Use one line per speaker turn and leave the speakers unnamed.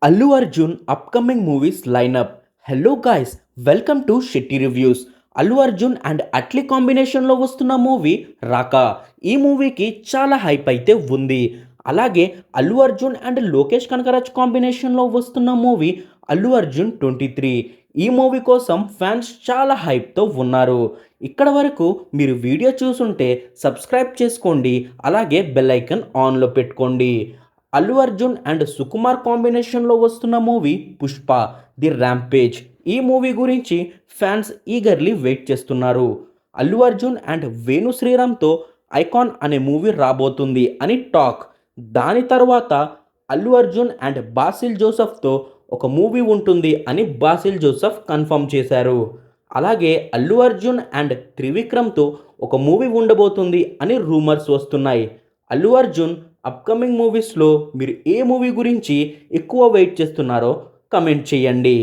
Allu Arjun upcoming movies lineup. Hello guys, welcome to Shetty reviews. Allu Arjun and Atlee కాంబినేషన్లో వస్తున్న movie రాకా. ఈ మూవీకి చాలా హైప్ అయితే ఉంది. అలాగే అల్లు అర్జున్ అండ్ లోకేష్ కనకరాజ్ కాంబినేషన్లో వస్తున్న మూవీ అల్లు అర్జున్ 23. ఈ మూవీ కోసం ఫ్యాన్స్ చాలా హైప్తో ఉన్నారు. ఇక్కడ వరకు మీరు వీడియో చూసుంటే సబ్స్క్రైబ్ చేసుకోండి, అలాగే బెల్ ఐకాన్ ఆన్లో పెట్టుకోండి. అల్లు అర్జున్ అండ్ సుకుమార్ కాంబినేషన్లో వస్తున్న మూవీ పుష్ప ది ర్యాంపేజ్. ఈ మూవీ గురించి ఫ్యాన్స్ ఈగర్లీ వెయిట్ చేస్తున్నారు. అల్లు అర్జున్ అండ్ వేణు శ్రీరామ్తో ఐకాన్ అనే మూవీ రాబోతుంది అని టాక్. దాని తర్వాత అల్లు అర్జున్ అండ్ బాసిల్ జోసెఫ్తో ఒక మూవీ ఉంటుంది అని బాసిల్ జోసెఫ్ కన్ఫర్మ్ చేశారు. అలాగే అల్లు అర్జున్ అండ్ త్రివిక్రమ్తో ఒక మూవీ ఉండబోతుంది అని రూమర్స్ వస్తున్నాయి. అల్లు అర్జున్ అప్కమింగ్ మూవీస్లో మీరు ఏ మూవీ గురించి ఎక్కువ వెయిట్ చేస్తున్నారో కమెంట్ చేయండి.